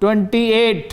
28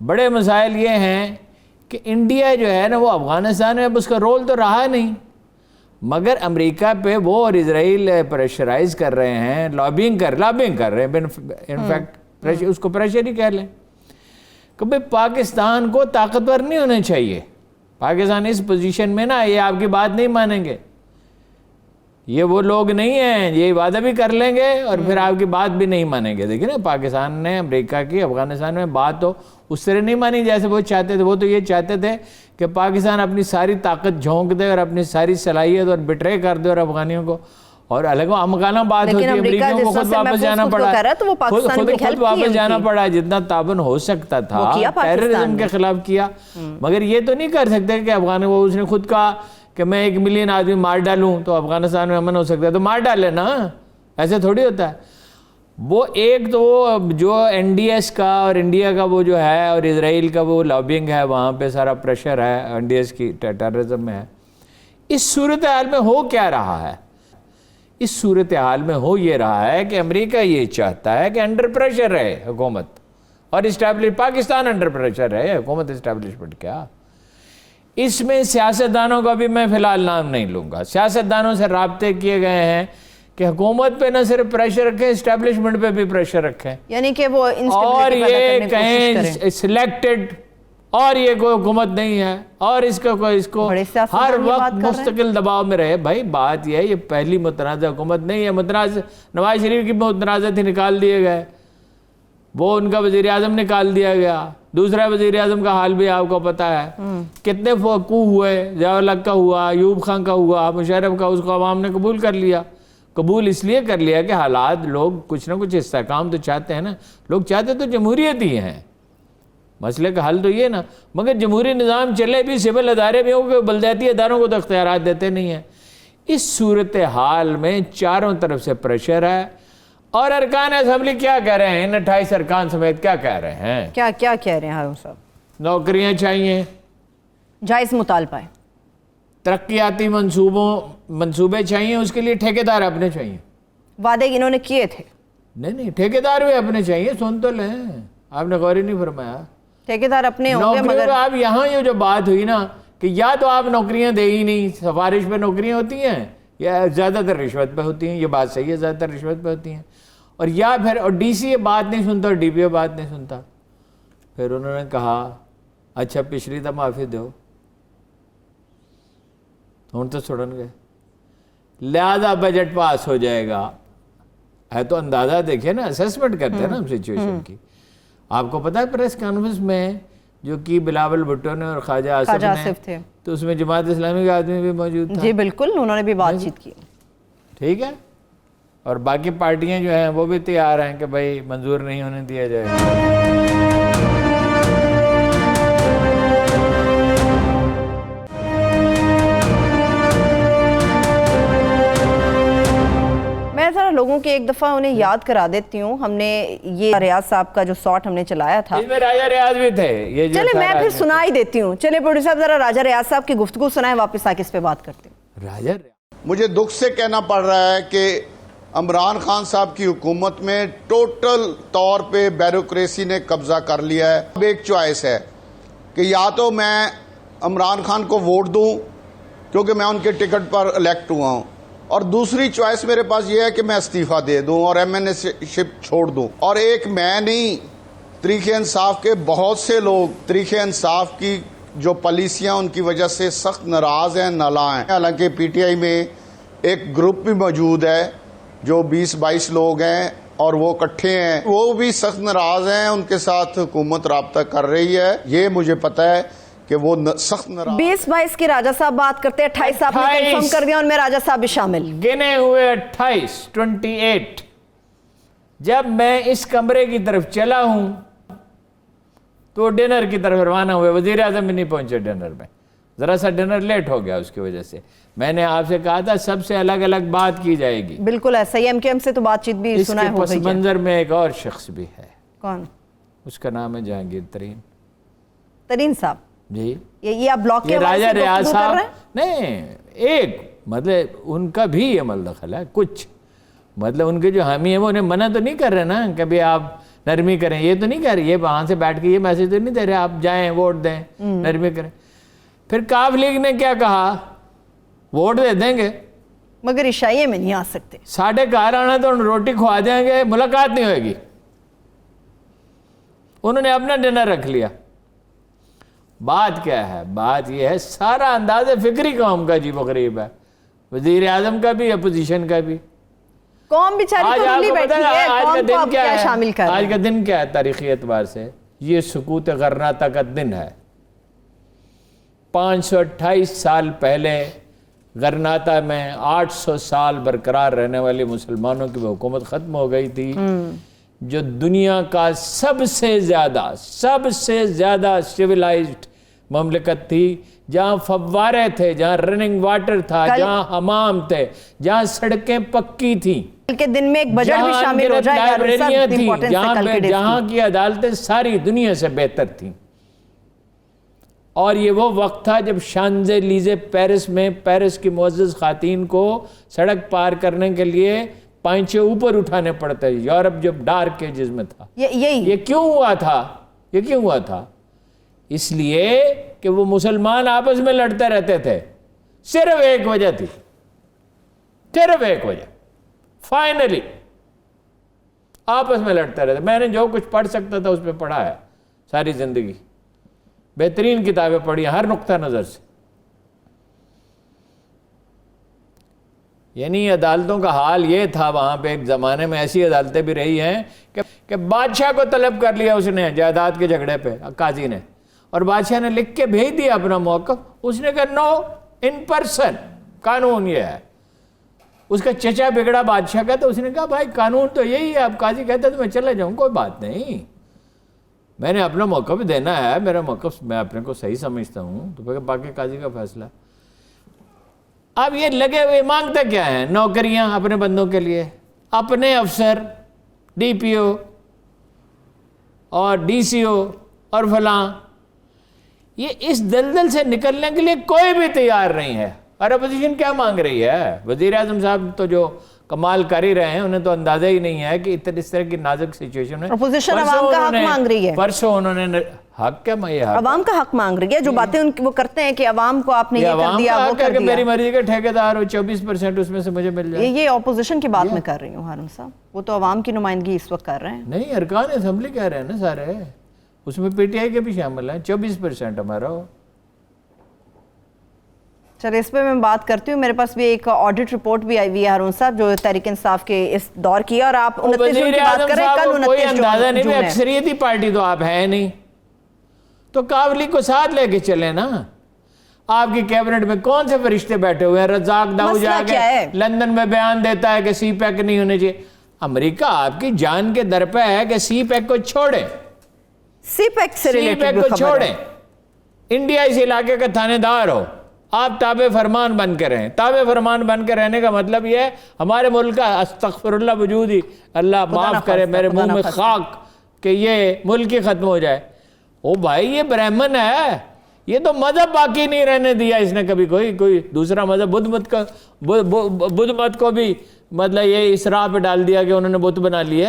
بڑے مسائل یہ ہیں کہ انڈیا جو ہے نا وہ افغانستان میں اب اس کا رول تو رہا نہیں، مگر امریکہ پہ وہ اور اسرائیل پریشرائز کر رہے ہیں، لابنگ کر رہے ہیں، انفیکٹ اس کو پریشر ہی کہہ لیں کہ بھئی پاکستان کو طاقتور نہیں ہونا چاہیے، پاکستان اس پوزیشن میں نا یہ آپ کی بات نہیں مانیں گے، یہ وہ لوگ نہیں ہیں، یہ وعدہ بھی کر لیں گے اور پھر آپ کی بات بھی نہیں مانیں گے۔ دیکھیں نا پاکستان نے امریکہ کی افغانستان میں بات تو اس طرح نہیں مانی جیسے وہ چاہتے تھے، وہ تو یہ چاہتے تھے کہ پاکستان اپنی ساری طاقت جھونک دے اور اپنی ساری صلاحیت اور بٹرے کر دے اور افغانیوں کو، اور الگ امکانہ بات ہوتی ہے، امریکیوں کو خود واپس جانا پڑا، خود واپس جانا پڑا، جتنا تعاون ہو سکتا تھا ٹیررزم کے خلاف کیا، مگر یہ تو نہیں کر سکتے کہ افغان وہ اس نے خود کہا کہ میں 1 ملین آدمی مار ڈالوں تو افغانستان میں امن ہو سکتا ہے، تو مار ڈالے نا، ایسے تھوڑی ہوتا ہے۔ وہ ایک تو وہ جو این ڈی ایس کا اور انڈیا کا وہ جو ہے اور اسرائیل کا وہ لابنگ ہے، وہاں پہ سارا پریشر ہے این ڈی ایس کی ٹیررزم میں ہے۔ اس صورتحال میں ہو کیا رہا ہے؟ اس صورتحال میں ہو یہ رہا ہے کہ امریکہ یہ چاہتا ہے کہ انڈر پریشر رہے حکومت، اور پاکستان انڈر پریشر رہے حکومت اسٹیبلشمنٹ کیا۔ اس میں سیاستدانوں کا بھی میں فی الحال نام نہیں لوں گا، سیاستدانوں سے رابطے کیے گئے ہیں کہ حکومت پہ نہ صرف پریشر رکھیں، اسٹیبلشمنٹ پہ بھی پریشر رکھیں، یعنی کہ وہ اور یہ کہیں سلیکٹڈ، اور یہ کوئی حکومت نہیں ہے، اور اس کو ہر وقت مستقل دباؤ میں رہے۔ بھائی بات یہ ہے، یہ پہلی متنازع حکومت نہیں ہے، متنازع نواز شریف کی متنازع تھی، نکال دیے گئے، وہ ان کا وزیر اعظم نکال دیا گیا، دوسرا وزیر اعظم کا حال بھی آپ کو پتا ہے، کتنے کو ہوئے، ضیاء الحق کا ہوا، ایوب خان کا ہوا، مشرف کا، اس کو عوام نے قبول کر لیا۔ قبول اس لیے کر لیا کہ حالات، لوگ کچھ نہ کچھ استحکام تو چاہتے ہیں نا، لوگ چاہتے تو جمہوریت ہی ہیں، مسئلے کا حل تو یہ نا، مگر جمہوری نظام چلے بھی، سول ادارے بھی ہوں، کہ بلدیاتی اداروں کو تو اختیارات دیتے نہیں ہیں۔ اس صورتحال میں چاروں طرف سے پریشر ہے، اور ارکان اسمبلی کیا کہہ رہے ہیں، ان 28 ارکان سمیت کیا کہہ رہے ہیں؟ کیا کہہ رہے ہیں ہارون صاحب؟ نوکریاں چاہیے، جائز مطالبہ ہے، ترقیاتی منصوبے چاہیے، اس کے لیے ٹھیکیدار اپنے چاہیے، وعدے انہوں نے کیے تھے، نہیں ٹھیکیدار بھی اپنے چاہیے، سن تو لیں، آپ نے غور ہی نہیں فرمایا، ٹھیکیدار اپنے ہوں گے، مگر آپ یہاں یہ جو بات ہوئی نا کہ یا تو آپ نوکریاں دے ہی نہیں، سفارش پہ نوکریاں ہوتی ہیں، یا زیادہ تر رشوت پہ ہوتی ہیں، یہ بات صحیح ہے، زیادہ تر رشوت پہ ہوتی ہیں، اور یا پھر اور ڈی سی یہ بات نہیں سنتا اور ڈی پی او بات نہیں سنتا۔ پھر انہوں نے کہا اچھا پچھلی تو معافی دو، ہوں تو چھوڑن گئے، لہذا بجٹ پاس ہو جائے گا، ہے تو اندازہ دیکھیں نا، اسیسمنٹ کرتے ہیں نا ہم سچویشن کی۔ آپ کو پتا ہے پریس کانفرنس میں جو کی بلاول بھٹو نے اور خواجہ آصف نے، تو اس میں جماعت اسلامی کا آدمی بھی موجود تھا، جی بالکل، انہوں نے بھی بات چیت کی، ٹھیک ہے، اور باقی پارٹیاں جو ہیں وہ بھی تیار ہیں کہ بھائی منظور نہیں ہونے دیا جائے گا۔ میں ذرا لوگوں کے ایک دفعہ انہیں یاد کرا دیتی ہوں، ہم نے یہ ریاض صاحب کا جو ساٹ ہم نے چلایا تھا، اس میں راجہ ریاض بھی تھے، یہ چلے میں پھر سنا ہی دیتی ہوں، چلے پروڈیوسر صاحب ذرا راجہ ریاض صاحب کی گفتگو سنائیں، واپس آ کے اس پہ بات کرتے ہیں۔ راجہ ریاض، مجھے دکھ سے کہنا پڑ رہا ہے کہ عمران خان صاحب کی حکومت میں ٹوٹل طور پہ بیوروکریسی نے قبضہ کر لیا ہے۔ اب ایک چوائس ہے کہ یا تو میں عمران خان کو ووٹ دوں کیونکہ میں ان کے ٹکٹ پر الیکٹ ہوا ہوں، اور دوسری چوائس میرے پاس یہ ہے کہ میں استعفیٰ دے دوں اور ایم این اے شپ چھوڑ دوں۔ اور ایک میں نہیں، تحریک انصاف کے بہت سے لوگ تحریک انصاف کی جو پالیسیاں ان کی وجہ سے سخت ناراض ہیں، نالاں ہیں۔ حالانکہ پی ٹی آئی میں ایک گروپ بھی موجود ہے جو 20-22 لوگ ہیں اور وہ اکٹھے ہیں، وہ بھی سخت ناراض ہیں، ان کے ساتھ حکومت رابطہ کر رہی ہے، یہ مجھے پتہ ہے کہ وہ سخت ناراض۔ 20-22 کی راجہ صاحب بات کرتے ہیں، 28 آپ نے کنفرم کر دیا، ان میں راجہ صاحب بھی شامل، گنے ہوئے 28 جب میں اس کمرے کی طرف چلا ہوں تو ڈنر کی طرف روانہ ہوئے، وزیر اعظم بھی نہیں پہنچے ڈنر میں، ذرا سا ڈنر لیٹ ہو گیا، اس کی وجہ سے میں نے آپ سے کہا تھا سب سے الگ الگ بات کی جائے گی، بالکل ایسا ہی، ایم کے ایم سے تو بات چیت بھی سنا ہو گئی ہے۔ اس کے پس منظر میں ایک اور شخص بھی ہے، کون؟ اس کا نام ہے جہانگیر ترین صاحب، جی یہ آپ بلاک کے یہ حوالے راجہ سے ریاض گفتگو کر صاحب رہے ہیں؟ نہیں، ایک مطلب ان کا بھی عمل دخل ہے، کچھ مطلب ان کے جو حامی ہیں وہ انہیں منع تو نہیں کر رہے نا کہ بھی آپ نرمی کریں. یہ تو نہیں کہہ رہی, یہ وہاں سے بیٹھ کے یہ میسج تو نہیں دے رہے آپ جائیں ووٹ دیں, نرمی کریں. پھر کاف لیگ نے کیا کہا, ووٹ دے دیں گے مگر عشائیے میں نہیں آ سکتے. ساڑھے گھر آنا تو روٹی کھوا دیں گے, ملاقات نہیں ہوئے گی. انہوں نے اپنا ڈنر رکھ لیا. بات کیا ہے, بات یہ ہے سارا انداز فکری قوم کا عجیب و غریب ہے, وزیر اعظم کا بھی, اپوزیشن کا بھی. قوم بیچاری تو رلی بیٹھی ہے, قوم کو اب کیا شامل کر رہے ہیں. آج کا دن کیا ہے تاریخی اعتبار سے, یہ سکوت غرناطہ کا دن ہے. 528 سال پہلے غرناطہ میں 800 سال برقرار رہنے والی مسلمانوں کی وہ حکومت ختم ہو گئی تھی, جو دنیا کا سب سے زیادہ سیولائزڈ مملکت تھی, جہاں فوارے تھے, جہاں رننگ واٹر تھا, جہاں حمام تھے, جہاں سڑکیں پکی تھیں, کے دن میں ایک بجٹ بھی شامل ہو جائے, لائبریریاں تھیں, جہاں کی عدالتیں ساری دنیا سے بہتر تھیں. اور یہ وہ وقت تھا جب شانزے لیزے پیرس میں پیرس کی معزز خواتین کو سڑک پار کرنے کے لیے پائنچے اوپر اٹھانے پڑتے. یورپ جب ڈارک ایجز میں تھا. یہ کیوں ہوا تھا؟ اس لیے کہ وہ مسلمان آپس میں لڑتے رہتے تھے. صرف ایک وجہ تھی, فائنلی آپس میں لڑتے رہتے. میں نے جو کچھ پڑھ سکتا تھا اس پہ پڑھا ہے ساری زندگی, بہترین کتابیں پڑھی ہر نقطہ نظر سے. یعنی عدالتوں کا حال یہ تھا وہاں پہ, ایک زمانے میں ایسی عدالتیں بھی رہی ہیں کہ بادشاہ کو طلب کر لیا اس نے جائیداد کے جھگڑے پہ, قاضی نے, اور بادشاہ نے لکھ کے بھیج دیا اپنا موقف. اس نے کہا نو, ان پرسن, قانون یہ ہے. اس کا چچا بگڑا بادشاہ کا, تو اس نے کہا بھائی قانون تو یہی ہے. اب قاضی کہتا ہے تو میں چلا جاؤں, کوئی بات نہیں, میں نے اپنا موقف دینا ہے, میرا موقف میں اپنے کو صحیح سمجھتا ہوں, تو پھر باقی قاضی کا فیصلہ. اب یہ لگے ہوئے مانگتے کیا ہیں, نوکریاں اپنے بندوں کے لیے, اپنے افسر ڈی پی او اور ڈی سی او اور فلاں. یہ اس دلدل سے نکلنے کے لیے کوئی بھی تیار نہیں ہے. اور اپوزیشن کیا مانگ رہی ہے؟ وزیر اعظم صاحب تو جو کمال کر ہی رہے ہیں, انہیں تو اندازہ ہی نہیں ہے کہ اس طرح کی نازک سچویشن میں اپوزیشن عوام کا حق مانگ رہی ہے. پرسوں انہوں نے حق کیا, یہ حق عوام کا حق مانگ رہی ہے. جو باتیں وہ کرتے ہیں کہ عوام کو آپ نے یہ کر دیا, وہ کر دیا, میری مرضی کا ٹھیکیدار ہو, 24% اس میں سے مجھے مل جائے. یہ اپوزیشن کی بات میں کر رہی ہوں ہارون صاحب, وہ تو عوام کی نمائندگی اس وقت کر رہے ہیں. نہیں, ارکان اسمبلی کہہ رہے ہیں نا سارے, اس میں پی ٹی آئی کے بھی شامل ہیں. 24% ہمارا ہو. چلے اس پہ میں بات کرتی ہوں. میرے پاس بھی ایک آڈٹ رپورٹ بھی آئی ہوئی ہے ہارون صاحب, جو تحریک انصاف کے اس دور کی ہے, اور آپ 29 جون کی بات کر رہے ہیں. کل 29 جون ہے. اکثریتی پارٹی تو آپ ہے نہیں, تو کاولی کو ساتھ لے کے چلیں نا. آپ کی کیبنٹ میں کون سے فرشتے بیٹھے ہوئے ہیں؟ رزاق داؤ جا کے لندن میں بیان دیتا ہے کہ سی پیک نہیں ہونے چاہیے. امریکہ آپ کی جان کے در پہ ہے کہ سی پیک کو چھوڑیں, سی پیک سے ریلیٹڈ کو چھوڑیں. انڈیا اس علاقے کا تھانے دار ہو, آپ تابع فرمان بن کے رہیں. تابع فرمان بن کے رہنے کا مطلب یہ ہے ہمارے ملک کا استغفر اللہ وجود ہی, اللہ معاف کرے میرے منہ میں خاک کہ یہ ملک ہی ختم ہو جائے. او بھائی یہ برہمن ہے, یہ تو مذہب باقی نہیں رہنے دیا اس نے کبھی. کوئی دوسرا مذہب بدھ مت کو بھی مطلب یہ اس راہ پہ ڈال دیا کہ انہوں نے بت بنا لیے.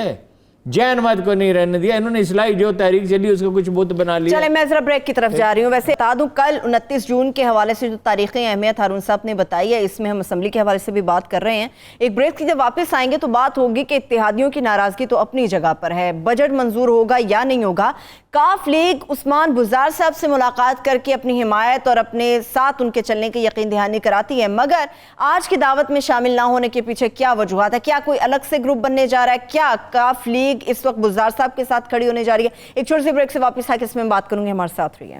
جین مت کو نہیں رہنے دیا انہوں نے, اصلاحی جو تحریک چلی اس کو کچھ بت بنا لیا. چلے میں ذرا بریک کی طرف جا رہی ہوں. ویسے بتا دوں کل 29 جون کے حوالے سے جو تاریخی اہمیت ہارون صاحب نے بتائی ہے, اس میں ہم اسمبلی کے حوالے سے بھی بات کر رہے ہیں. ایک بریک کی جب واپس آئیں گے تو بات ہوگی کہ اتحادیوں کی ناراضگی تو اپنی جگہ پر ہے, بجٹ منظور ہوگا یا نہیں ہوگا. کاف لیگ عثمان بزار صاحب سے ملاقات کر کے اپنی حمایت اور اپنے ساتھ ان کے چلنے کی یقین دہانی کراتی ہے, مگر آج کی دعوت میں شامل نہ ہونے کے پیچھے کیا وجوہات ہے؟ کیا کوئی الگ سے گروپ بننے جا رہا ہے؟ کیا کاف لیگ اس وقت بزار صاحب کے ساتھ کھڑی ہونے جا رہی ہے؟ ایک چھوٹی سی بریک سے واپس آ کے اس میں بات کروں گی, ہمارے ساتھ رہیے.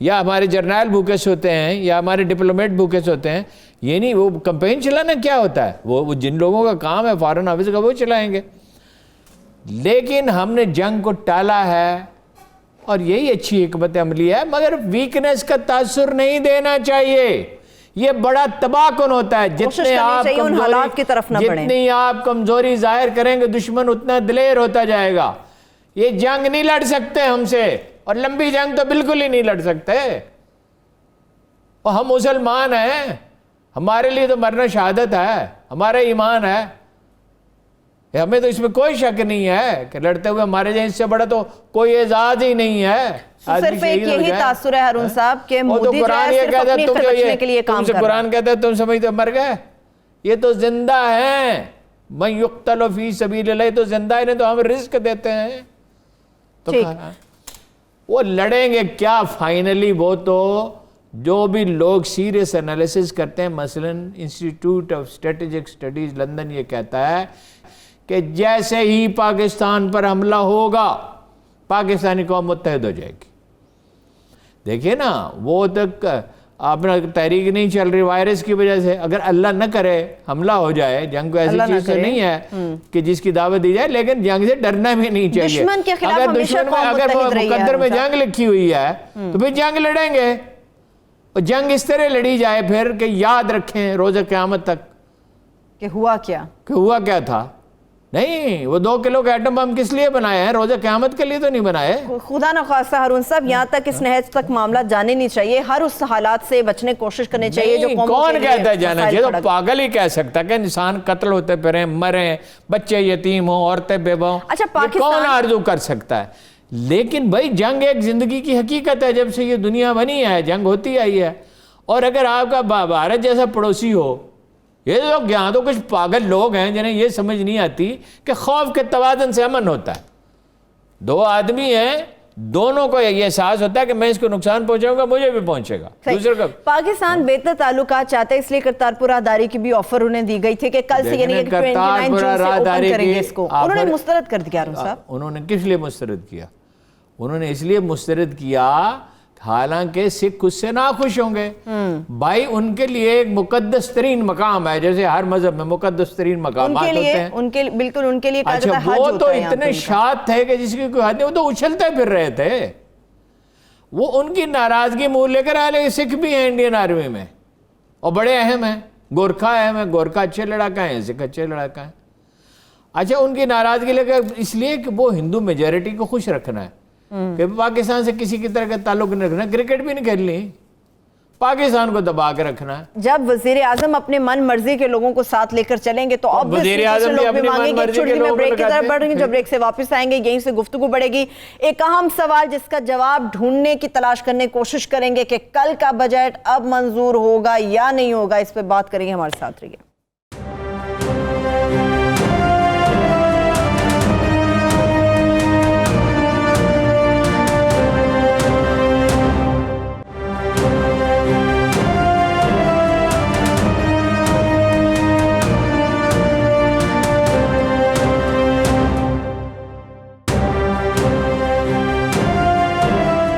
یا ہمارے جرنیل بھوکے سوتے ہیں یا ہمارے ڈپلومیٹ بھوکے سوتے ہیں، یہ نہیں، وہ کمپین چلانا کیا ہوتا ہے، وہ جن لوگوں کا کام ہے فارن آفس کا وہ چلائیں گے. لیکن ہم نے جنگ کو ٹالا ہے اور یہی اچھی حکمت عملی ہے، مگر ویکنس کا تاثر نہیں دینا چاہیے. یہ بڑا تباہ کن ہوتا ہے. جتنی آپ کمزوری ظاہر کریں گے دشمن اتنا دلیر ہوتا جائے گا. یہ جنگ نہیں لڑ سکتے ہم سے، اور لمبی جنگ تو بالکل ہی نہیں لڑ سکتے. اور ہم مسلمان ہیں، ہمارے لیے تو مرنا شہادت ہے، ہمارا ایمان ہے. ہمیں تو اس میں کوئی شک نہیں ہے کہ لڑتے ہوئے ہمارے جہاں اس سے بڑا تو کوئی اعزاز ہی نہیں ہے. صرف ایک یہی تاثر ہے ہارون صاحب کہ مودی جو ہے صرف اپنی خرچنے کے لیے کام کر رہا ہے. قرآن کہتا ہے تم سمجھتے مر گئے، یہ تو زندہ ہیں. من یقتل فی سبیل اللہ، تو زندہ ہے، تو ہم رزق دیتے ہیں. تو وہ لڑیں گے کیا فائنلی؟ وہ تو جو بھی لوگ سیریس انالیسس کرتے ہیں، مثلا institute of strategic studies London یہ کہتا ہے کہ جیسے ہی پاکستان پر حملہ ہوگا پاکستانی قوم متحد ہو جائے گی. دیکھیے نا، وہ تک اپنا تحریک نہیں چل رہی وائرس کی وجہ سے. اگر اللہ نہ کرے حملہ ہو جائے، جنگ کو ایسی چیز تو نہیں ہے کہ جس کی دعوت دی جائے، لیکن جنگ سے ڈرنا بھی نہیں چاہیے. دشمن کے خلاف ہمیشہ قوم اگر متحد رہی ہے. مقدر میں جنگ لکھی ہوئی ہے تو پھر جنگ لڑیں گے. اور جنگ اس طرح لڑی جائے پھر کہ یاد رکھیں روز قیامت تک کہ ہوا کیا تھا. نہیں، وہ 2 کلو کے ایٹم بم کس لیے بنائے ہیں؟ روز قیامت کے لیے تو نہیں بنائے. خدا نہ خواستہ ہارون صاحب، یہاں تک اس نہج تک معاملہ جانے نہیں چاہیے. ہر اس حالات سے بچنے کوشش کرنی چاہیے جو قوموں کے لیے. کون کہتا ہے جانا چاہیے؟ تو پاگل ہی کہہ سکتا ہے کہ انسان قتل ہوتے پھریں، مریں، بچے یتیم ہوں، عورتیں بیوہ ہوں. اچھا، کون آرزو کر سکتا ہے؟ لیکن بھائی جنگ ایک زندگی کی حقیقت ہے. جب سے یہ دنیا بنی ہے جنگ ہوتی آئی ہے. اور اگر آپ کا بھارت جیسا پڑوسی ہو، یہ لوگ یہاں تو کچھ پاگل لوگ ہیں جنہیں یہ سمجھ نہیں آتی کہ خوف کے توازن سے امن ہوتا ہے. 2 آدمی ہیں، دونوں کو یہ احساس ہوتا ہے کہ میں اس کو نقصان پہنچاؤں گا، مجھے بھی پہنچے گا. دوسرے کا پاکستان بہتر تعلقات چاہتا ہے، اس لیے کرتارپور راہداری کی بھی آفر انہیں دی گئی تھی کہ کل سے، یعنی 29 جون سے اوپن کریں گے اس کو. انہوں نے مسترد کر دیا. انہوں نے کس لیے مسترد کیا؟ انہوں نے اس لیے مسترد کیا حالانکہ سکھ اس سے ناخوش ہوں گے. بھائی ان کے لیے ایک مقدس ترین مقام ہے، جیسے ہر مذہب میں مقدس ترین مقامات ہوتے ہیں. بالکل ان کے لیے کہا اچھا، جاتا ہے حج وہ ہوتا تو ہے. اتنے شاد تھے کہ جس کی کوئی حد نہیں، وہ تو اچھلتے پھر رہے تھے. وہ ان کی ناراضگی منہ لے کر آئے. سکھ بھی ہیں انڈین آرمی میں اور بڑے اہم ہیں. گورکھا اہم ہے، گورکھا اچھے لڑاکا ہیں، سکھ اچھے لڑاکا ہیں. اچھا، ان کی ناراضگی لے کر اس لیے کہ وہ ہندو میجورٹی کو خوش رکھنا ہے کہ پاکستان سے کسی کی طرح کا تعلق نہیں رکھنا. کرکٹ بھی نہیں کھیلنی، پاکستان کو دبا کے رکھنا ہے. جب وزیر اعظم اپنے من مرضی کے لوگوں کو ساتھ لے کر چلیں گے تو وزیر اعظم بھی اپنی من مرضی کے لوگوں کو بریک کی طرف بڑھیں گے. جب بریک سے واپس آئیں گے یہیں سے گفتگو بڑھے گی. ایک اہم سوال جس کا جواب ڈھونڈنے کی تلاش کرنے کی کوشش کریں گے کہ کل کا بجٹ اب منظور ہوگا یا نہیں ہوگا. اس پہ بات کریں گے، ہمارے ساتھ رہیے.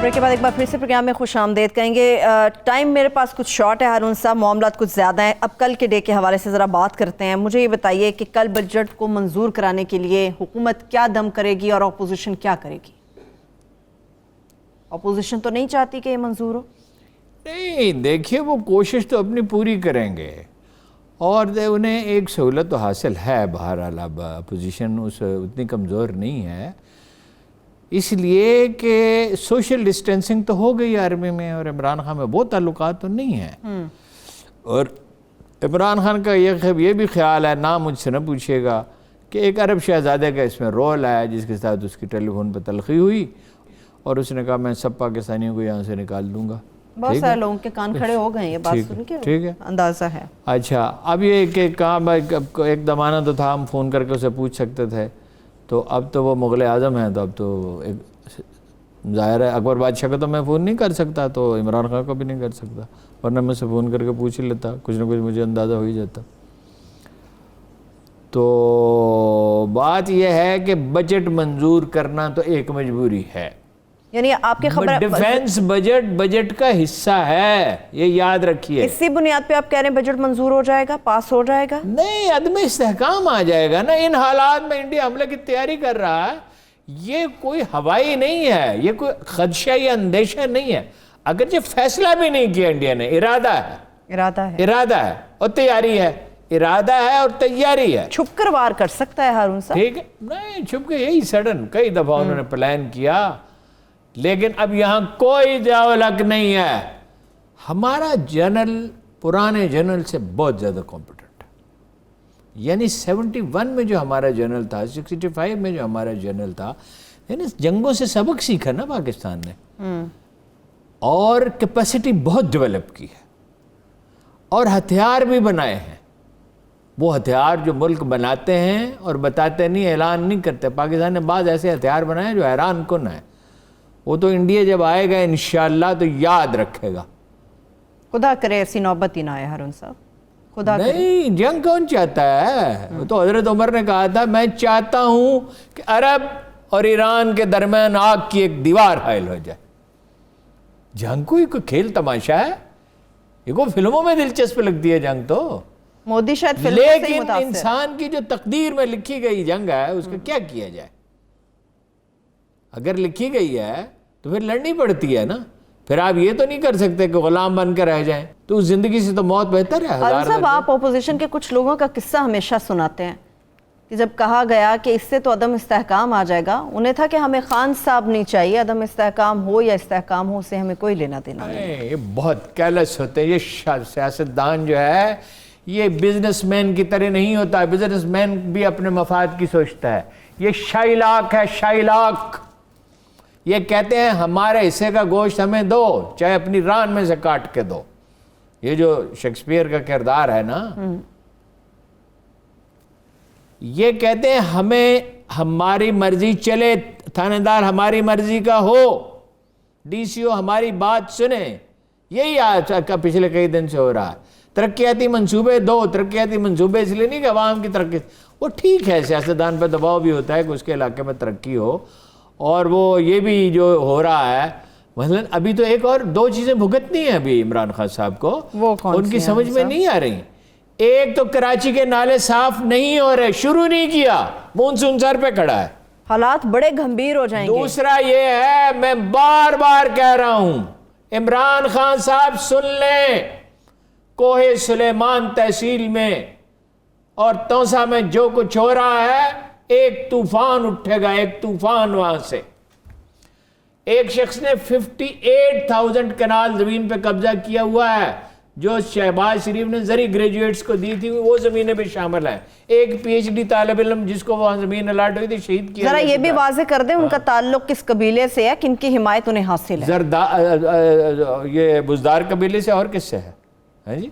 کے بعد ایک بار پھر سے پروگرام میں خوش آمدید کہیں گے. ٹائم میرے پاس کچھ شارٹ ہے ہارون صاحب، معاملات کچھ زیادہ ہیں. اب کل کے ڈے کے حوالے سے ذرا بات کرتے ہیں. مجھے یہ بتائیے کہ کل بجٹ کو منظور کرانے کے لیے حکومت کیا دم کرے گی اور اپوزیشن کیا کرے گی؟ اپوزیشن تو نہیں چاہتی کہ یہ منظور ہو. نہیں، دیکھیے وہ کوشش تو اپنی پوری کریں گے اور انہیں ایک سہولت تو حاصل ہے. بہرحال اب اپوزیشن اتنی کمزور نہیں ہے، اس لیے کہ سوشل ڈسٹینسنگ تو ہو گئی آرمی میں اور عمران خان میں وہ تعلقات تو نہیں ہیں. اور عمران خان کا یہ بھی خیال ہے، نہ مجھ سے نہ پوچھے گا، کہ ایک عرب شہزادے کا اس میں رول ہے جس کے ساتھ اس کی ٹیلی فون پہ تلخی ہوئی اور اس نے کہا میں سب پاکستانیوں کو یہاں سے نکال دوں گا. بہت سارے لوگوں کے کان کھڑے ہو گئے ہیں یہ بات سن کے، ٹھیک ہے، اندازہ ہے. اچھا، اب یہ کہ کہاں ایک زمانہ تو تھا ہم فون کر کے اسے پوچھ سکتے تھے، تو اب تو وہ مغل اعظم ہیں، تو اب تو ظاہر ہے اکبر بادشاہ کو تو میں فون نہیں کر سکتا، تو عمران خان کو بھی نہیں کر سکتا، ورنہ میں سے فون کر کے پوچھ ہی لیتا، کچھ نہ کچھ مجھے اندازہ ہو ہی جاتا. تو بات یہ ہے کہ بجٹ منظور کرنا تو ایک مجبوری ہے. یعنی آپ کی خبر ڈیفینس بجٹ کا حصہ ہے، یہ یاد رکھیے۔ اسی بنیاد پہ آپ کہہ رہے ہیں بجٹ منظور ہو جائے گا، پاس ہو جائے گا؟ نہیں، عدم استحکام آ جائے گا نا۔ ان حالات میں انڈیا حملے کی تیاری کر رہا ہے، یہ کوئی ہوائی نہیں ہے، یہ کوئی خدشہ یا اندیشہ نہیں ہے۔ اگرچہ فیصلہ بھی نہیں کیا انڈیا نے، ارادہ ہے، ارادہ ہے اور تیاری ہے، ارادہ ہے اور تیاری ہے۔ چھپ کر وار کر سکتا ہے ہارون صاحب؟ ٹھیک ہے، نہیں چھپ کے، یہی سڈن کئی دفعہ انہوں نے پلان کیا، لیکن اب یہاں کوئی جاولک نہیں ہے۔ ہمارا جنرل پرانے جنرل سے بہت زیادہ کمپیٹنٹ ہے، یعنی 71 میں جو ہمارا جنرل تھا، 65 میں جو ہمارا جنرل تھا، یعنی جنگوں سے سبق سیکھا نا پاکستان نے، اور کیپیسٹی بہت ڈیولپ کی ہے، اور ہتھیار بھی بنائے ہیں۔ وہ ہتھیار جو ملک بناتے ہیں اور بتاتے نہیں، اعلان نہیں کرتے۔ پاکستان نے بعض ایسے ہتھیار بنائے جو حیران کن ہیں، وہ تو انڈیا جب آئے گا انشاءاللہ تو یاد رکھے گا۔ خدا کرے ایسی نوبت ہی نہ آئے ہارون صاحب، خدا کرے۔ نہیں، جنگ کون چاہتا ہے؟ وہ تو حضرت عمر نے کہا تھا، میں چاہتا ہوں کہ عرب اور ایران کے درمیان آگ کی ایک دیوار حائل ہو جائے۔ جنگ کوئی کھیل تماشا ہے؟ یہ کوئی فلموں میں دلچسپ لگتی ہے جنگ تو، مودی شاید فلموں سے ہی لیکن متاثر۔ انسان کی جو تقدیر میں لکھی گئی جنگ ہے، اس کا کیا کیا جائے؟ اگر لکھی گئی ہے تو پھر لڑنی پڑتی ہے نا۔ پھر آپ یہ تو نہیں کر سکتے کہ غلام بن کے رہ جائیں، تو اس زندگی سے تو موت بہتر ہے۔ ہارون صاحب، آپ اپوزیشن کے کچھ لوگوں کا قصہ ہمیشہ سناتے ہیں کہ جب کہا گیا کہ اس سے تو عدم استحکام آ جائے گا، انہیں تھا کہ ہمیں خان صاحب نہیں چاہیے، عدم استحکام ہو یا استحکام ہو، اسے ہمیں کوئی لینا دینا نہیں۔ یہ بہت کیلس ہوتے ہیں، یہ سیاستدان جو ہے یہ بزنس مین کی طرح نہیں ہوتا۔ بزنس مین بھی اپنے مفاد کی سوچتا ہے، یہ شائلاک ہے، شائلاک۔ یہ کہتے ہیں ہمارے حصے کا گوشت ہمیں دو، چاہے اپنی ران میں سے کاٹ کے دو۔ یہ جو شیکسپیئر کا کردار ہے نا، یہ کہتے ہیں ہمیں ہماری مرضی چلے، تھانے دار ہماری مرضی کا ہو، ڈی سی او ہماری بات سنے۔ یہی آج کا پچھلے کئی دن سے ہو رہا ہے۔ ترقیاتی منصوبے دو، ترقیاتی منصوبے اس لیے نہیں کہ عوام کی ترقی، وہ ٹھیک ہے، سیاستدان پہ دباؤ بھی ہوتا ہے کہ اس کے علاقے میں ترقی ہو، اور وہ یہ بھی جو ہو رہا ہے، مثلا ابھی تو ایک اور دو چیزیں بھگتنی ہیں ابھی عمران خان صاحب کو، ان کی سمجھ میں نہیں آ رہی۔ ایک تو کراچی کے نالے صاف نہیں ہو رہے، شروع نہیں کیا، مونسون سر پہ کھڑا ہے، حالات بڑے گھمبیر ہو جائیں گے۔ دوسرا یہ ہے، میں بار بار کہہ رہا ہوں، عمران خان صاحب سن لیں، کوہ سلیمان تحصیل میں اور توسا میں جو کچھ ہو رہا ہے، ایک طوفان اٹھے گا، ایک طوفان وہاں سے۔ ایک شخص نے 58,000 کنال زمین پہ قبضہ کیا ہوا ہے، جو شہباز شریف نے زرعی گریجویٹس کو دی تھی، وہ زمینیں بھی شامل ہیں۔ ایک پی ایچ ڈی طالب علم جس کو وہاں زمین الاٹ ہوئی تھی، شہید کیا۔ ذرا یہ بھی واضح کر دیں ان کا تعلق کس قبیلے سے ہے، کن کی حمایت انہیں حاصل ہے؟ یہ بزدار قبیلے سے، اور کس سے ہے جی؟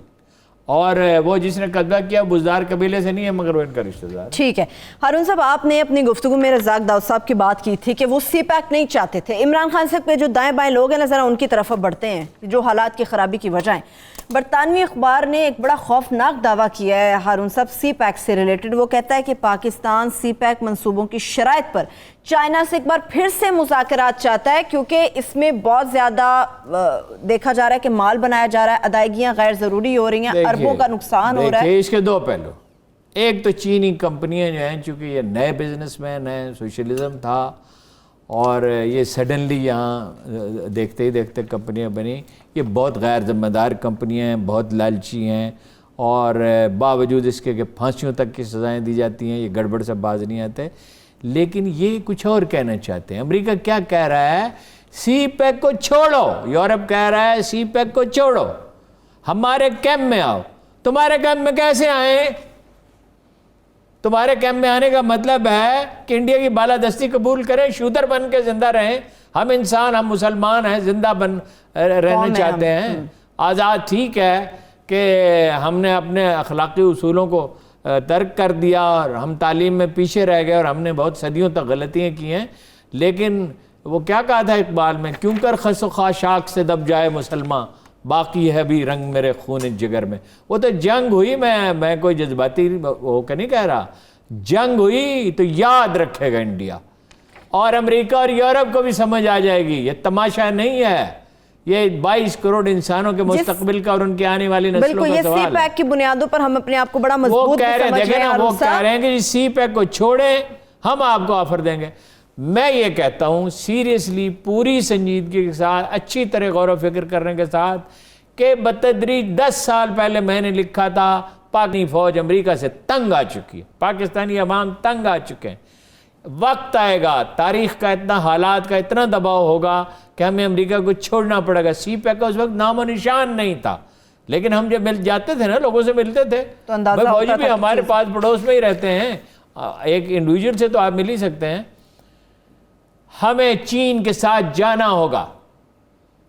اور وہ جس نے قبضہ کیا بزدار قبیلے سے نہیں ہے، مگر وہ ان کا رشتہ دار۔ ٹھیک ہے ہارون صاحب، آپ نے اپنی گفتگو میں رزاق داؤد صاحب کی بات کی تھی کہ وہ سی پیک نہیں چاہتے تھے۔ عمران خان صاحب کے جو دائیں بائیں لوگ ہیں نا، ذرا ان کی طرف بڑھتے ہیں جو حالات کی خرابی کی وجہ ہیں۔ برطانوی اخبار نے ایک بڑا خوفناک دعویٰ کیا ہے ہارون صاحب سی پیک سے ریلیٹڈ۔ وہ کہتا ہے کہ پاکستان سی پیک منصوبوں کی شرائط پر چائنا سے ایک بار پھر سے مذاکرات چاہتا ہے، کیونکہ اس میں بہت زیادہ دیکھا جا رہا ہے کہ مال بنایا جا رہا ہے، ادائیگیاں غیر ضروری ہو رہی ہیں، اربوں کا نقصان ہو رہا ہے۔ اس کے دو پہلو، ایک تو چینی کمپنیاں جو ہیں، چونکہ یہ نئے بزنس مین ہیں، سوشلزم تھا، اور یہ سڈنلی یہاں دیکھتے ہی دیکھتے کمپنیاں بنی، یہ بہت غیر ذمہ دار کمپنیاں ہیں، بہت لالچی ہیں، اور باوجود اس کے کہ پھانسیوں تک کی سزائیں دی جاتی ہیں، یہ گڑبڑ سے باز نہیں آتے۔ لیکن یہ کچھ اور کہنا چاہتے ہیں۔ امریکہ کیا کہہ رہا ہے؟ سی پیک کو چھوڑو۔ یورپ کہہ رہا ہے سی پیک کو چھوڑو، ہمارے کیمپ میں آؤ۔ تمہارے کیمپ میں کیسے آئیں؟ تمہارے کیمپ میں آنے کا مطلب ہے کہ انڈیا کی بالادستی قبول کریں، شودر بن کے زندہ رہیں۔ ہم انسان، ہم مسلمان ہیں، زندہ رہنا چاہتے ہیں، آزاد۔ ٹھیک ہے کہ ہم نے اپنے اخلاقی اصولوں کو ترک کر دیا اور ہم تعلیم میں پیچھے رہ گئے اور ہم نے بہت صدیوں تک غلطیاں کی ہیں، لیکن وہ کیا کہا تھا اقبال میں، کیوں کر خس و خاشاک سے دب جائے مسلمان، باقی ہے بھی رنگ میرے خون جگر میں۔ وہ تو جنگ ہوئی، میں کوئی جذباتی ہو کے نہیں کہہ رہا، جنگ ہوئی تو یاد رکھے گا انڈیا۔ اور امریکہ اور یورپ کو بھی سمجھ آ جائے گی یہ تماشا نہیں ہے، یہ 22 کروڑ انسانوں کے مستقبل کا اور ان کی آنے والی نسلوں بالکل کا یہ سوال سی ہے۔ پیک کی بنیادوں پر ہم اپنے آپ کو بڑا وہ مضبوط کہہ رہے ہیں، سمجھ دیکھیں نا، وہ ہارون کہہ صاحب۔ رہے ہیں کہ سی پیک کو چھوڑیں، ہم آپ کو آفر دیں گے۔ میں یہ کہتا ہوں سیریسلی، پوری سنجیدگی کے ساتھ، اچھی طرح غور و فکر کرنے کے ساتھ، کہ بتدریج 10 سال پہلے میں نے لکھا تھا پاکی فوج امریکہ سے تنگ آ چکی ہے، پاکستانی عوام تنگ آ چکے ہیں، وقت آئے گا، تاریخ کا اتنا، حالات کا اتنا دباؤ ہوگا کہ ہمیں امریکہ کو چھوڑنا پڑے گا۔ سی پیک کا اس وقت نام و نشان نہیں تھا، لیکن ہم جب مل جاتے تھے نا، لوگوں سے ملتے تھے، تو اندازہ بھائی ہوتا فوجی بھی تھا ہمارے پاس پڑوس میں ہی رہتے ہیں، ایک انڈیویجول سے تو آپ مل ہی سکتے ہیں۔ ہمیں چین کے ساتھ جانا ہوگا،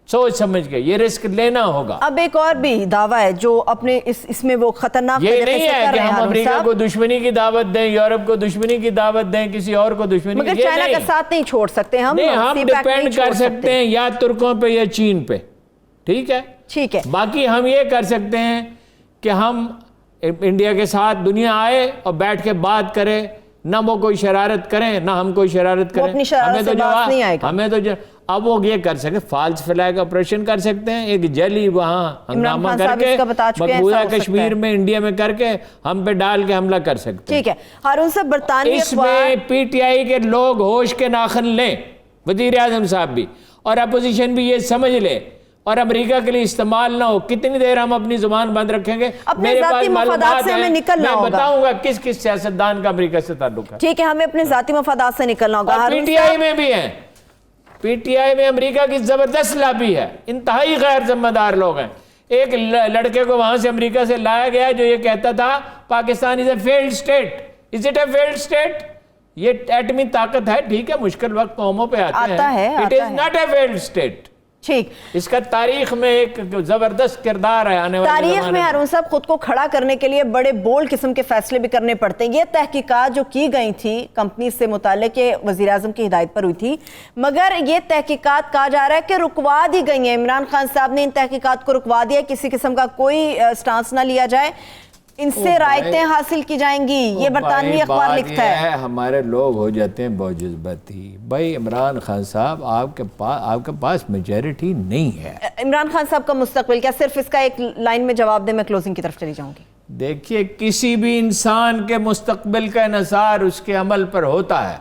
سوچ سمجھ کے، یہ رسک لینا ہوگا۔ اب ایک اور بھی دعویٰ ہے جو اپنے اس میں وہ خطرناک یہ طریقے نہیں سے ہے کر کہ رہے ہیں ہم ہارون امریکہ صاحب، کو دشمنی کی دعوت دیں، یورپ کو دشمنی کی دعوت دیں، کسی اور کو دشمنی کی، مگر یہ چائنا کا نہیں۔ ساتھ نہیں چھوڑ سکتے ہم، نہیں، ہم سی پیک نہیں ڈیپینڈ چھوڑ کر سکتے ہیں یا ترکوں پہ یا چین پہ، ٹھیک ہے؟ ٹھیک ہے۔ باقی ہم یہ کر سکتے ہیں کہ ہم انڈیا کے ساتھ دنیا آئے اور بیٹھ کے بات کرے، نہ وہ کوئی شرارت کریں نہ ہم کوئی شرارت کریں۔ اپنی شرارت سے باز نہیں آئے گا۔ ہمیں تو اب وہ یہ کر سکتے، فالس فلیگ آپریشن کر سکتے ہیں، ایک جیلی وہاں ہنگامہ خان کر صاحب کے اس کا بتا چکے ہیں، مقبوضہ ایسا ہو سکتا کشمیر ہے۔ میں انڈیا میں کر کے ہم پہ ڈال کے حملہ کر سکتے ہیں۔ ٹھیک ہے ہارون صاحب، برطانوی اس اخبار میں پی ٹی آئی کے لوگ ہوش کے ناخن لیں، وزیر اعظم صاحب بھی اور اپوزیشن بھی یہ سمجھ لے، اور امریکہ کے لیے استعمال نہ ہو۔ کتنی دیر ہم اپنی زبان بند رکھیں گے؟ اپنے میرے ذاتی پاس مفادات معلومات سے ہمیں ہیں، نکلنا میں ہوگا۔ بتاؤں گا کس کس سیاستدان کا امریکہ سے تعلق ہے۔ ٹھیک ہے، ہمیں اپنے ذاتی مفادات سے نکلنا ہوگا۔ اور پی ہارون ٹی آئی صاحب میں بھی ہیں، پی ٹی آئی میں امریکہ کی زبردست لابی ہے، انتہائی غیر ذمہ دار لوگ ہیں۔ ایک لڑکے کو وہاں سے امریکہ سے لایا گیا جو یہ کہتا تھا Pakistan is a failed state. Is it a failed state؟ یہ ایٹمی طاقت ہے، ٹھیک ہے، مشکل وقت قوموں پہ آتا ہے۔ It is not a failed state. ٹھیک، اس کا تاریخ میں ایک زبردست کردار ہے آنے والے تاریخ زمانے میں ہارون صاحب خود کو کھڑا کرنے کے لیے بڑے بولڈ قسم کے فیصلے بھی کرنے پڑتے ہیں۔ یہ تحقیقات جو کی گئی تھی کمپنی سے متعلق وزیر اعظم کی ہدایت پر ہوئی تھی، مگر یہ تحقیقات کہا جا رہا ہے کہ رکوا دی گئی ہیں۔ عمران خان صاحب نے ان تحقیقات کو رکوا دیا، کسی قسم کا کوئی سٹانس نہ لیا جائے، ان سے رائتیں حاصل کی جائیں گی، یہ برطانوی اخبار لکھتا ہے۔ ہمارے لوگ ہو جاتے ہیں بہت جذباتی۔ بھائی عمران خان صاحب، آپ کے پاس میجورٹی نہیں ہے۔ عمران خان صاحب کا مستقبل کیا؟ صرف اس کا ایک لائن میں جواب دیں، میں کلوزنگ کی طرف چلی جاؤں گی۔ دیکھیے، کسی بھی انسان کے مستقبل کا انحصار اس کے عمل پر ہوتا ہے۔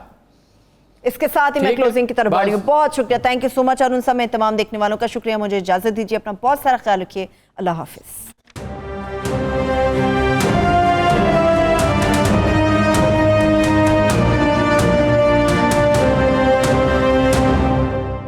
اس کے ساتھ ہی میں کلوزنگ کی طرف بڑھ رہی ہوں۔ بہت شکریہ، تھینک یو سو مچ ہارون صاحب۔ میں تمام دیکھنے والوں کا شکریہ، مجھے اجازت دیجیے، اپنا بہت سارا خیال رکھیے، اللہ حافظ۔